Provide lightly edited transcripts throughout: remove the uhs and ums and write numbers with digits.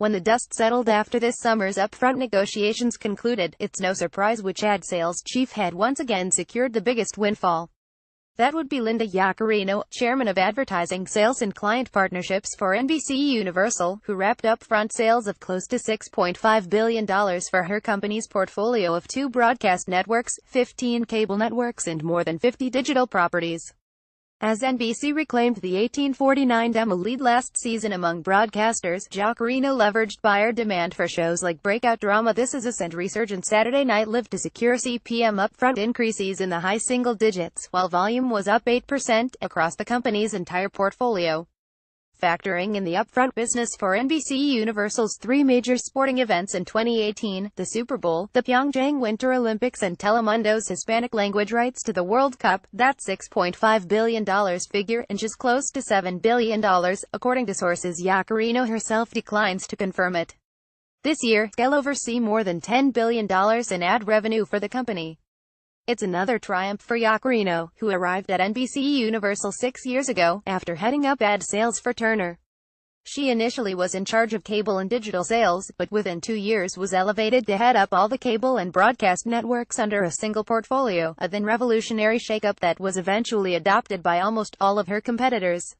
When the dust settled after this summer's upfront negotiations concluded, it's no surprise which ad sales chief had once again secured the biggest windfall. That would be Linda Yaccarino, chairman of advertising sales and client partnerships for Nbcuniversal, who wrapped up front sales of close to $6.5 billion for her company's portfolio of 2 broadcast networks, 15 cable networks and more than 50 digital properties. As NBC reclaimed the 1849 demo lead last season among broadcasters, Yaccarino leveraged buyer demand for shows like breakout drama This Is Us and resurgent Saturday Night Live to secure CPM upfront increases in the high single digits, while volume was up 8% across the company's entire portfolio. Factoring in the upfront business for Nbcuniversal's 3 major sporting events in 2018, the Super Bowl, the Pyeongchang Winter Olympics and Telemundo's Hispanic language rights to the World Cup, that $6.5 billion figure inches close to $7 billion, according to sources. Yaccarino herself declines to confirm it. This year, she'll oversee more than $10 billion in ad revenue for the company. It's another triumph for Yaccarino, who arrived at Nbcuniversal 6 years ago, after heading up ad sales for Turner. She initially was in charge of cable and digital sales, but within 2 years was elevated to head up all the cable and broadcast networks under a single portfolio, a then revolutionary shakeup that was eventually adopted by almost all of her competitors.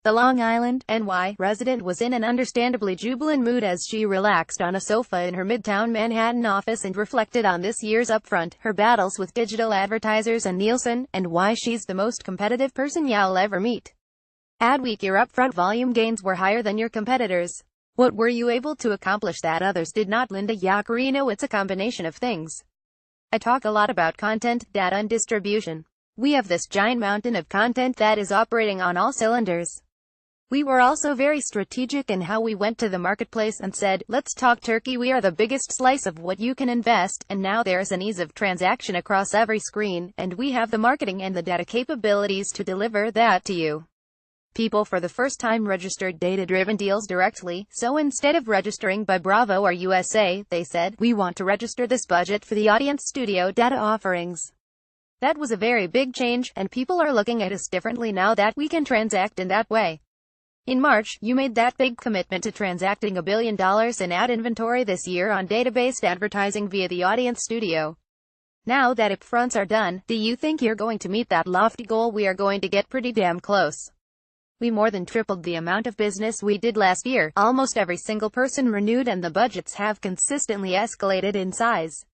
The Long Island, NY, resident was in an understandably jubilant mood as she relaxed on a sofa in her Midtown Manhattan office and reflected on this year's upfront, her battles with digital advertisers and Nielsen, and why she's the most competitive person you'll ever meet. Adweek, your upfront volume gains were higher than your competitors. What were you able to accomplish that others did not? Linda Yaccarino: It's a combination of things. I talk a lot about content, data and distribution. We have this giant mountain of content that is operating on all cylinders. We were also very strategic in how we went to the marketplace and said, let's talk turkey, we are the biggest slice of what you can invest, and now there's an ease of transaction across every screen, and we have the marketing and the data capabilities to deliver that to you. People for the first time registered data-driven deals directly, so instead of registering by Bravo or USA, they said, we want to register this budget for the audience studio data offerings. That was a very big change, and people are looking at us differently now that we can transact in that way. In March, you made that big commitment to transacting $1 billion in ad inventory this year on data-based advertising via the Audience Studio. Now that upfronts are done, do you think you're going to meet that lofty goal? We are going to get pretty damn close. We more than tripled the amount of business we did last year, almost every single person renewed, and the budgets have consistently escalated in size.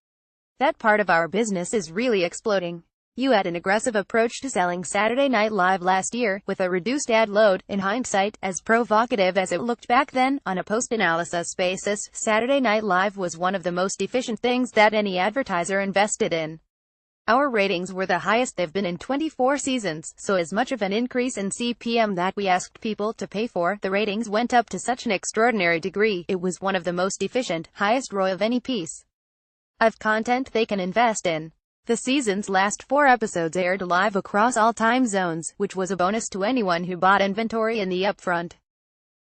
That part of our business is really exploding. You had an aggressive approach to selling Saturday Night Live last year, with a reduced ad load. In hindsight, as provocative as it looked back then, on a post-analysis basis, Saturday Night Live was one of the most efficient things that any advertiser invested in. Our ratings were the highest they've been in 24 seasons, so as much of an increase in CPM that we asked people to pay for, the ratings went up to such an extraordinary degree, it was one of the most efficient, highest ROI of any piece of content they can invest in. The season's last 4 episodes aired live across all time zones, which was a bonus to anyone who bought inventory in the upfront.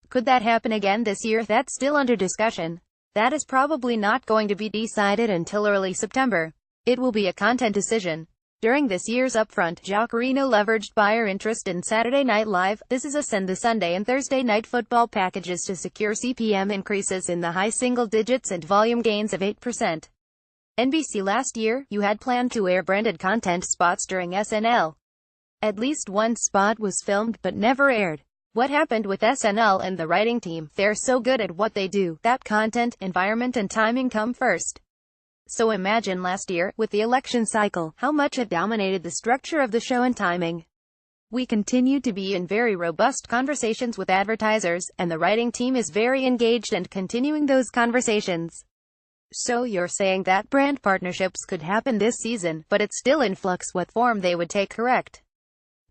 Could that happen again this year? That's still under discussion. That is probably not going to be decided until early September. It will be a content decision. During this year's upfront, Yaccarino leveraged buyer interest in Saturday Night Live, This Is Us and the Sunday and Thursday Night Football packages to secure CPM increases in the high single digits and volume gains of 8%. NBC: Last year, you had planned to air branded content spots during SNL. At least one spot was filmed, but never aired. What happened with SNL and the writing team? They're so good at what they do, that content, environment and timing come first. So imagine last year, with the election cycle, how much it dominated the structure of the show and timing. We continue to be in very robust conversations with advertisers, and the writing team is very engaged and continuing those conversations. So you're saying that brand partnerships could happen this season, but it's still in flux what form they would take, correct?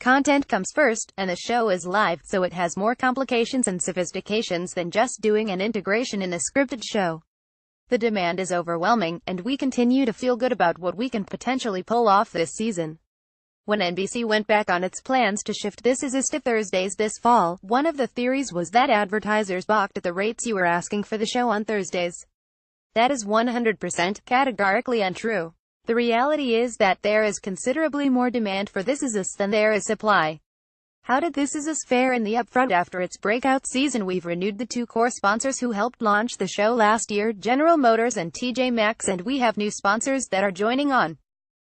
Content comes first, and the show is live, so it has more complications and sophistications than just doing an integration in a scripted show. The demand is overwhelming, and we continue to feel good about what we can potentially pull off this season. When NBC went back on its plans to shift This Is Us to Thursdays this fall, one of the theories was that advertisers balked at the rates you were asking for the show on Thursdays. That is 100% categorically untrue. The reality is that there is considerably more demand for This Is Us than there is supply. How did This Is Us fare in the upfront after its breakout season? We've renewed the two core sponsors who helped launch the show last year, General Motors and TJ Maxx, and we have new sponsors that are joining on.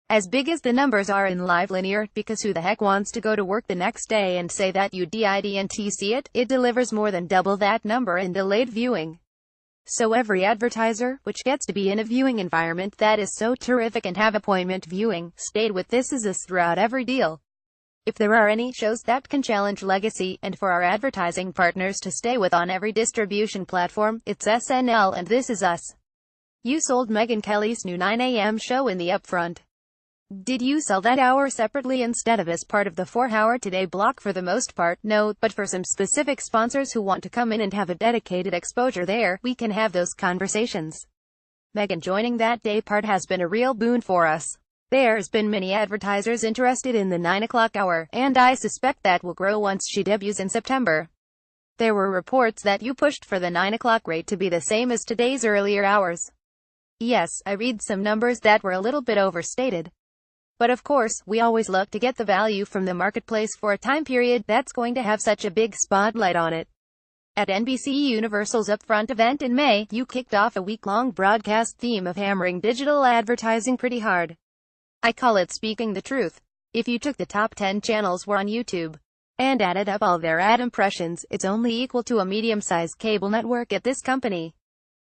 As big as the numbers are in live linear, because who the heck wants to go to work the next day and say that you didn't see it? It delivers more than double that number in delayed viewing. So every advertiser, which gets to be in a viewing environment that is so terrific and have appointment viewing, stayed with This Is Us throughout every deal. If there are any shows that can challenge legacy, and for our advertising partners to stay with on every distribution platform, it's SNL and This Is Us. You sold Megyn Kelly's new 9 a.m. show in the upfront. Did you sell that hour separately instead of as part of the 4-hour Today block? For the most part, no, but for some specific sponsors who want to come in and have a dedicated exposure there, we can have those conversations. Megyn joining that day part has been a real boon for us. There's been many advertisers interested in the 9 o'clock hour, and I suspect that will grow once she debuts in September. There were reports that you pushed for the 9 o'clock rate to be the same as today's earlier hours. Yes, I read some numbers that were a little bit overstated. But of course, we always look to get the value from the marketplace for a time period that's going to have such a big spotlight on it. At Nbcuniversal's upfront event in May, you kicked off a week-long broadcast theme of hammering digital advertising pretty hard. I call it speaking the truth. If you took the top 10 channels were on YouTube and added up all their ad impressions, it's only equal to a medium-sized cable network at this company.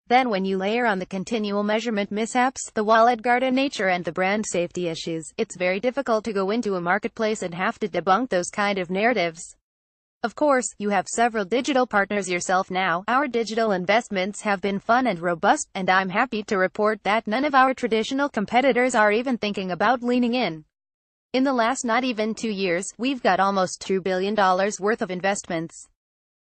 Then when you layer on the continual measurement mishaps, the walled garden nature and the brand safety issues, it's very difficult to go into a marketplace and have to debunk those kind of narratives. Of course, you have several digital partners yourself now. Our digital investments have been fun and robust, and I'm happy to report that none of our traditional competitors are even thinking about leaning in. In the last not even 2 years, we've got almost $2 billion worth of investments.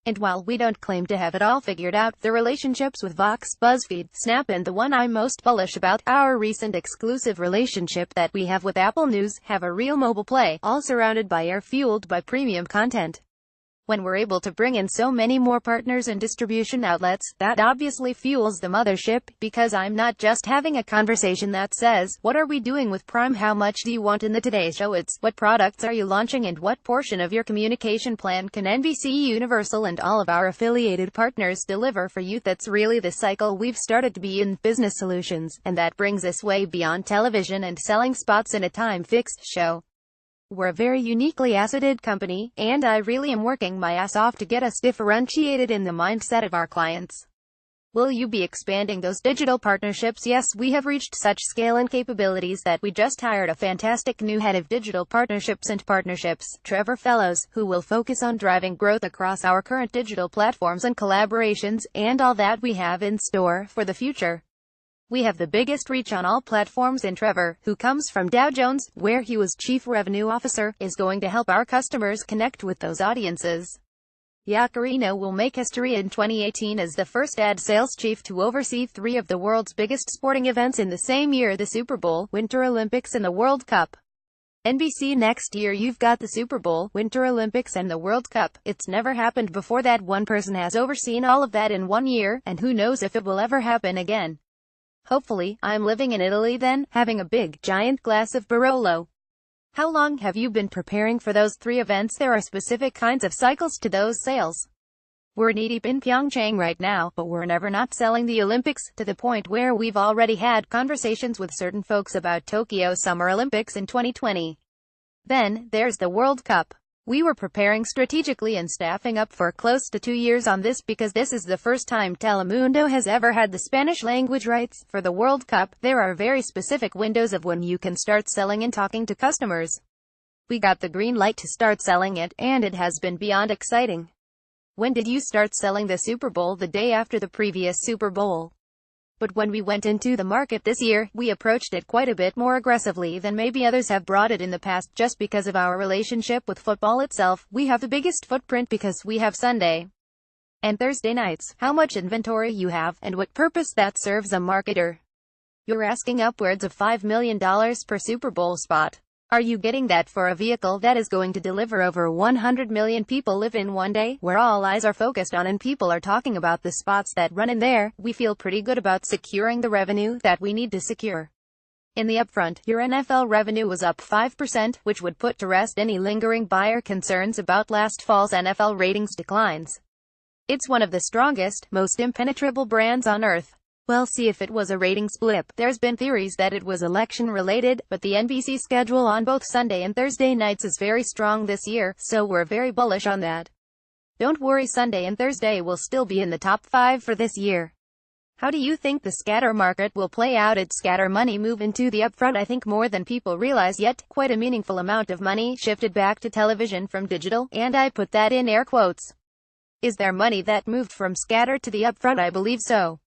And while we don't claim to have it all figured out, the relationships with Vox, BuzzFeed, Snap, and the one I'm most bullish about, our recent exclusive relationship that we have with Apple News, have a real mobile play, all surrounded by air fueled by premium content. When we're able to bring in so many more partners and distribution outlets, that obviously fuels the mothership, because I'm not just having a conversation that says, what are we doing with Prime, how much do you want in the Today Show? It's, what products are you launching and what portion of your communication plan can Nbcuniversal and all of our affiliated partners deliver for you? That's really the cycle we've started to be in business solutions, and that brings us way beyond television and selling spots in a time-fixed show. We're a very uniquely asseted company, and I really am working my ass off to get us differentiated in the mindset of our clients. Will you be expanding those digital partnerships? Yes, we have reached such scale and capabilities that we just hired a fantastic new head of digital partnerships, Trevor Fellows, who will focus on driving growth across our current digital platforms and collaborations, and all that we have in store for the future. We have the biggest reach on all platforms, and Trevor, who comes from Dow Jones, where he was Chief Revenue Officer, is going to help our customers connect with those audiences. Yacarino will make history in 2018 as the first ad sales chief to oversee 3 of the world's biggest sporting events in the same year: the Super Bowl, Winter Olympics, and the World Cup. NBC, next year you've got the Super Bowl, Winter Olympics, and the World Cup. It's never happened before that one person has overseen all of that in 1 year, and who knows if it will ever happen again. Hopefully, I'm living in Italy then, having a big, giant glass of Barolo. How long have you been preparing for those 3 events? There are specific kinds of cycles to those sales. We're knee-deep in Pyeongchang right now, but we're never not selling the Olympics, to the point where we've already had conversations with certain folks about Tokyo Summer Olympics in 2020. Then, there's the World Cup. We were preparing strategically and staffing up for close to 2 years on this, because this is the first time Telemundo has ever had the Spanish language rights. For the World Cup, there are very specific windows of when you can start selling and talking to customers. We got the green light to start selling it, and it has been beyond exciting. When did you start selling the Super Bowl? The day after the previous Super Bowl. But when we went into the market this year, we approached it quite a bit more aggressively than maybe others have brought it in the past, just because of our relationship with football itself. We have the biggest footprint because we have Sunday and Thursday nights. How much inventory you have, and what purpose that serves a marketer. You're asking upwards of $5 million per Super Bowl spot. Are you getting that for a vehicle that is going to deliver over 100 million people live in one day, where all eyes are focused on and people are talking about the spots that run in there? We feel pretty good about securing the revenue that we need to secure. In the upfront, your NFL revenue was up 5%, which would put to rest any lingering buyer concerns about last fall's NFL ratings declines. It's one of the strongest, most impenetrable brands on earth. Well, see if it was a ratings blip. There's been theories that it was election-related, but the NBC schedule on both Sunday and Thursday nights is very strong this year, so we're very bullish on that. Don't worry, Sunday and Thursday will still be in the top 5 for this year. How do you think the scatter market will play out? Its scatter money move into the upfront? I think more than people realize yet. Quite a meaningful amount of money shifted back to television from digital, and I put that in air quotes. Is there money that moved from scatter to the upfront? I believe so.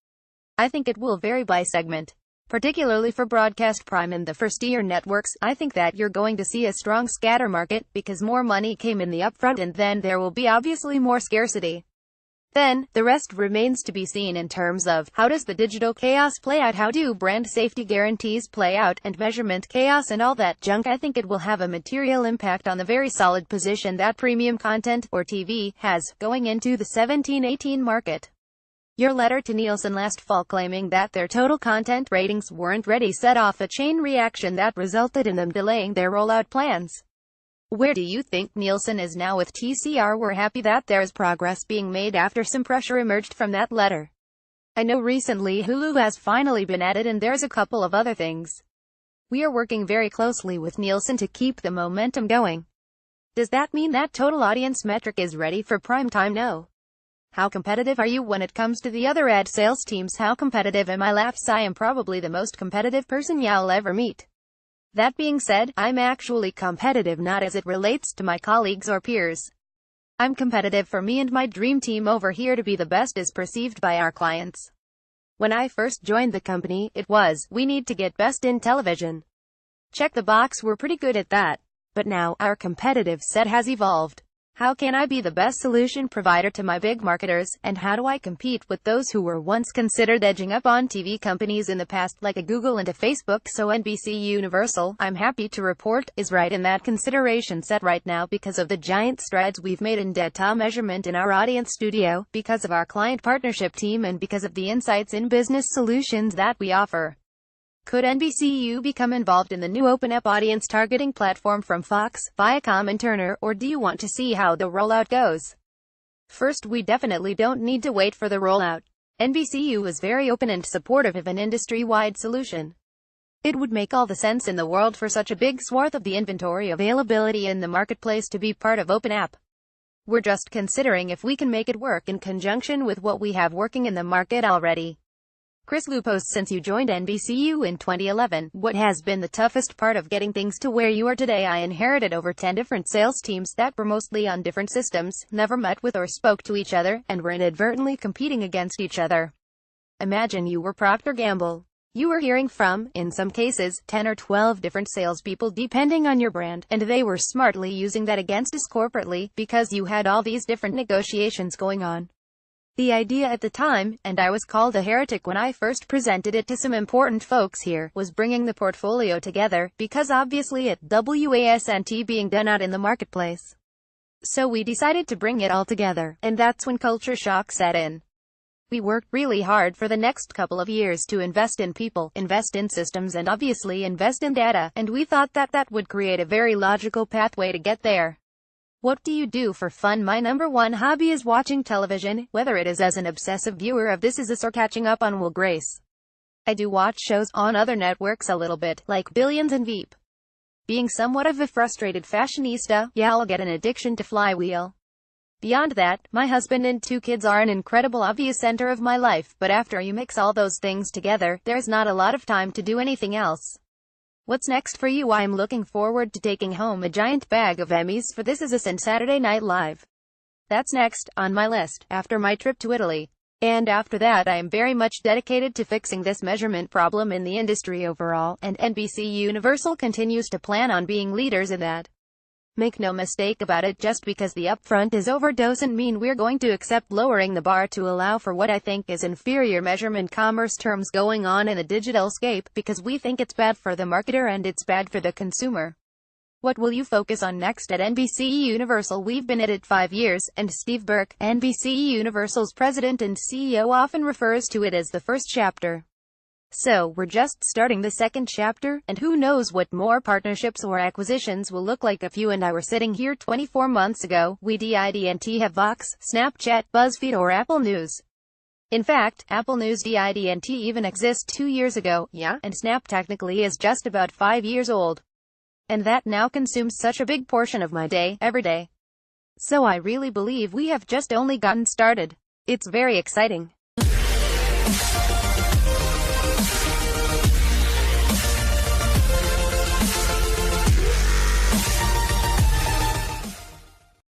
I think it will vary by segment. Particularly for broadcast prime and the first-tier networks, I think that you're going to see a strong scatter market, because more money came in the upfront and then there will be obviously more scarcity. Then, the rest remains to be seen in terms of, how does the digital chaos play out, how do brand safety guarantees play out, and measurement chaos and all that junk. I think it will have a material impact on the very solid position that premium content, or TV, has, going into the 17-18 market. Your letter to Nielsen last fall claiming that their total content ratings weren't ready set off a chain reaction that resulted in them delaying their rollout plans. Where do you think Nielsen is now with TCR? We're happy that there is progress being made after some pressure emerged from that letter. I know recently Hulu has finally been added and there's a couple of other things. We are working very closely with Nielsen to keep the momentum going. Does that mean that total audience metric is ready for prime time? No. How competitive are you when it comes to the other ad sales teams? How competitive am I? Laughs. I am probably the most competitive person you'll ever meet. That being said, I'm actually competitive not as it relates to my colleagues or peers. I'm competitive for me and my dream team over here to be the best as perceived by our clients. When I first joined the company, it was, we need to get best in television. Check the box, we're pretty good at that. But now, our competitive set has evolved. How can I be the best solution provider to my big marketers, and how do I compete with those who were once considered edging up on TV companies in the past, like a Google and a Facebook? So Nbcuniversal, I'm happy to report, is right in that consideration set right now because of the giant strides we've made in data measurement in our audience studio, because of our client partnership team, and because of the insights in business solutions that we offer. Could NBCU become involved in the new open-up audience targeting platform from Fox, Viacom and Turner, or do you want to see how the rollout goes? First, we definitely don't need to wait for the rollout. NBCU is very open and supportive of an industry-wide solution. It would make all the sense in the world for such a big swath of the inventory availability in the marketplace to be part of Open App. We're just considering if we can make it work in conjunction with what we have working in the market already. Chris Liu posts, since you joined NBCU in 2011, what has been the toughest part of getting things to where you are today? I inherited over 10 different sales teams that were mostly on different systems, never met with or spoke to each other, and were inadvertently competing against each other. Imagine you were Procter & Gamble. You were hearing from, in some cases, 10 or 12 different salespeople depending on your brand, and they were smartly using that against us corporately, because you had all these different negotiations going on. The idea at the time, and I was called a heretic when I first presented it to some important folks here, was bringing the portfolio together, because obviously it wasn't being done out in the marketplace. So we decided to bring it all together, and that's when culture shock set in. We worked really hard for the next couple of years to invest in people, invest in systems, and obviously invest in data, and we thought that that would create a very logical pathway to get there. What do you do for fun? My number one hobby is watching television, whether it is as an obsessive viewer of This Is Us or catching up on Will Grace. I do watch shows on other networks a little bit, like Billions and Veep. Being somewhat of a frustrated fashionista, I'll get an addiction to Flywheel. Beyond that, my husband and 2 kids are an incredible obvious center of my life, but after you mix all those things together, there's not a lot of time to do anything else. What's next for you? I'm looking forward to taking home a giant bag of Emmys for This Is Us and Saturday Night Live. That's next on my list, after my trip to Italy. And after that, I am very much dedicated to fixing this measurement problem in the industry overall, and Nbcuniversal continues to plan on being leaders in that. Make no mistake about it, just because the upfront is over doesn't mean we're going to accept lowering the bar to allow for what I think is inferior measurement commerce terms going on in the digital scape, because we think it's bad for the marketer and it's bad for the consumer. What will you focus on next at Nbcuniversal? We've been at it 5 years, and Steve Burke, Nbcuniversal's president and CEO, often refers to it as the first chapter. So, we're just starting the second chapter, and who knows what more partnerships or acquisitions will look like. If you and I were sitting here 24 months ago, we didn't have Vox, Snapchat, BuzzFeed or Apple News. In fact, Apple News didn't even exist 2 years ago, yeah, and Snap technically is just about 5 years old. And that now consumes such a big portion of my day, every day. So I really believe we have just only gotten started. It's very exciting.